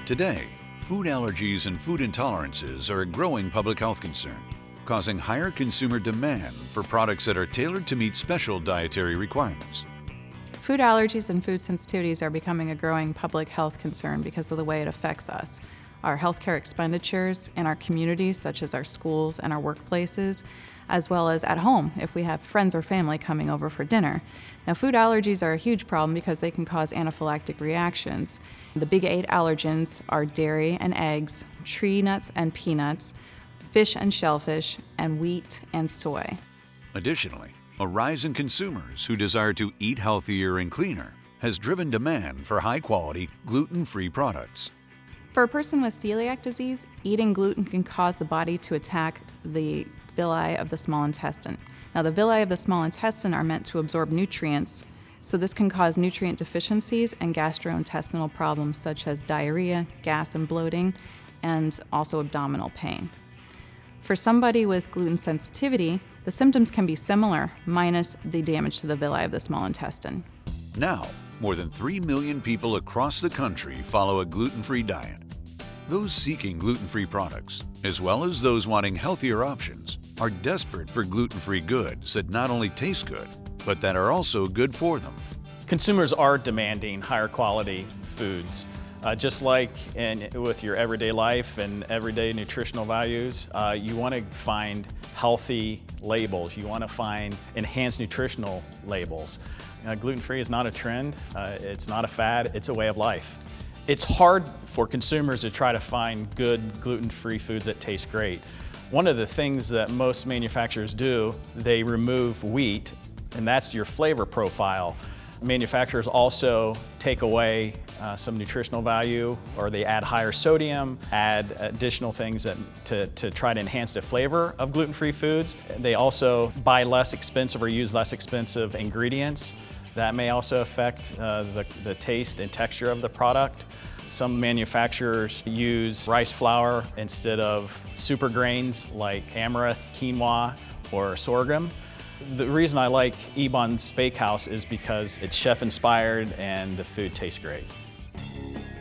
Today, food allergies and food intolerances are a growing public health concern, causing higher consumer demand for products that are tailored to meet special dietary requirements. Food allergies and food sensitivities are becoming a growing public health concern because of the way it affects us. Our healthcare expenditures in our communities, such as our schools and our workplaces, as well as at home if we have friends or family coming over for dinner. Now, food allergies are a huge problem because they can cause anaphylactic reactions. The big 8 allergens are dairy and eggs, tree nuts and peanuts, fish and shellfish, and wheat and soy. Additionally, a rise in consumers who desire to eat healthier and cleaner has driven demand for high-quality, gluten-free products. For a person with celiac disease, eating gluten can cause the body to attack the villi of the small intestine. Now, the villi of the small intestine are meant to absorb nutrients, so this can cause nutrient deficiencies and gastrointestinal problems such as diarrhea, gas and bloating, and also abdominal pain. For somebody with gluten sensitivity, the symptoms can be similar, minus the damage to the villi of the small intestine. Now, more than 3 million people across the country follow a gluten-free diet. Those seeking gluten-free products, as well as those wanting healthier options, are desperate for gluten-free goods that not only taste good, but that are also good for them. Consumers are demanding higher quality foods. Just like with your everyday life and everyday nutritional values, you want to find healthy labels. You want to find enhanced nutritional labels. Gluten-free is not a trend, it's not a fad, it's a way of life. It's hard for consumers to try to find good gluten-free foods that taste great. One of the things that most manufacturers do, they remove wheat, and that's your flavor profile. Manufacturers also take away some nutritional value, or they add higher sodium, add additional things to try to enhance the flavor of gluten-free foods. They also buy less expensive or use less expensive ingredients. That may also affect the taste and texture of the product. Some manufacturers use rice flour instead of super grains like amaranth, quinoa, or sorghum. The reason I like Ebans Bakehouse is because it's chef-inspired and the food tastes great.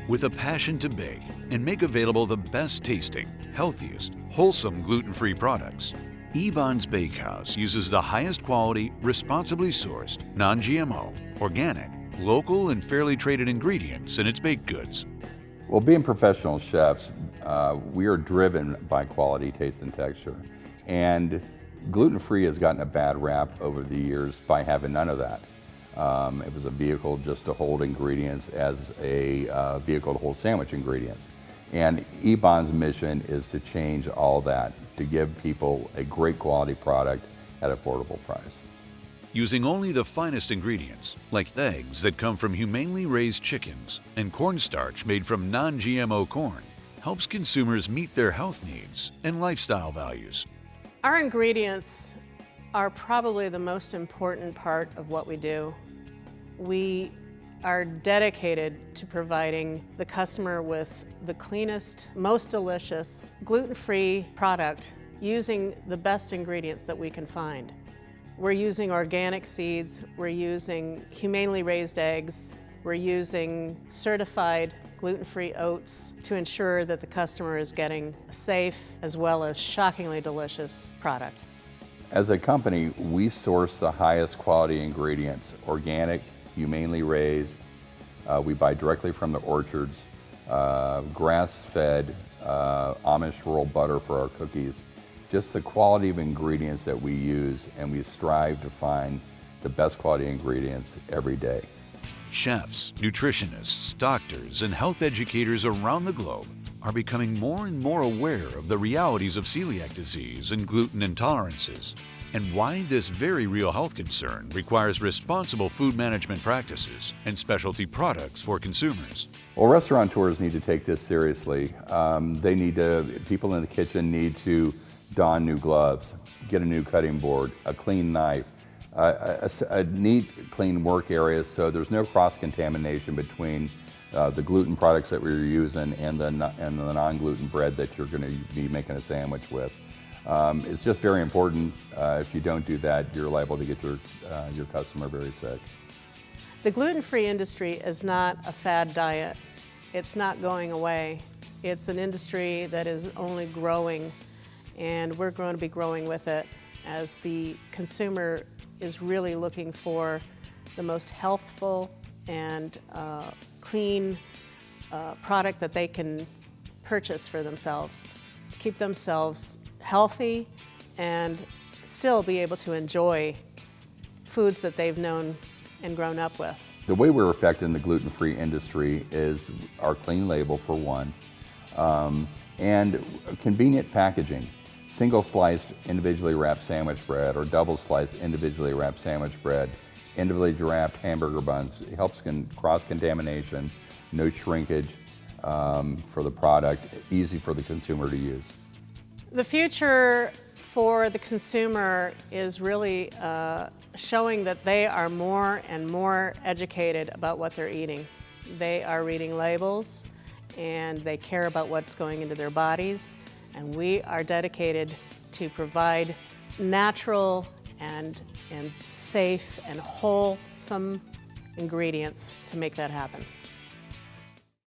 With a passion to bake and make available the best tasting, healthiest, wholesome gluten-free products, Ebans Bakehouse uses the highest quality, responsibly sourced, non-GMO, organic, local and fairly traded ingredients in its baked goods. Well, being professional chefs, we are driven by quality, taste, and texture. And gluten-free has gotten a bad rap over the years by having none of that. It was a vehicle just to hold ingredients as a vehicle to hold sandwich ingredients. And Ebans' mission is to change all that, to give people a great quality product at an affordable price. Using only the finest ingredients, like eggs that come from humanely raised chickens and cornstarch made from non-GMO corn, helps consumers meet their health needs and lifestyle values. Our ingredients are probably the most important part of what we do. We are dedicated to providing the customer with the cleanest, most delicious, gluten-free product using the best ingredients that we can find. We're using organic seeds, we're using humanely raised eggs, we're using certified gluten-free oats to ensure that the customer is getting a safe as well as shockingly delicious product. As a company, we source the highest quality ingredients, organic, humanely raised. We buy directly from the orchards, grass-fed Amish rural butter for our cookies. Just the quality of ingredients that we use, and we strive to find the best quality ingredients every day. Chefs, nutritionists, doctors, and health educators around the globe are becoming more and more aware of the realities of celiac disease and gluten intolerances, and why this very real health concern requires responsible food management practices and specialty products for consumers. Well, restaurateurs need to take this seriously. People in the kitchen need to don new gloves, get a new cutting board, a clean knife, a neat, clean work area so there's no cross-contamination between the gluten products that we're using and the non-gluten bread that you're going to be making a sandwich with. It's just very important. If you don't do that, you're liable to get your customer very sick. The gluten-free industry is not a fad diet. It's not going away. It's an industry that is only growing, and we're going to be growing with it as the consumer is really looking for the most healthful and clean product that they can purchase for themselves to keep themselves healthy and still be able to enjoy foods that they've known and grown up with. The way we're affecting the gluten-free industry is our clean label, for one, and convenient packaging. Single-sliced, individually wrapped sandwich bread or double-sliced, individually wrapped sandwich bread, individually wrapped hamburger buns. It helps cross-contamination, no shrinkage for the product, easy for the consumer to use. The future for the consumer is really showing that they are more and more educated about what they're eating. They are reading labels and they care about what's going into their bodies, and we are dedicated to provide natural and safe and wholesome ingredients to make that happen.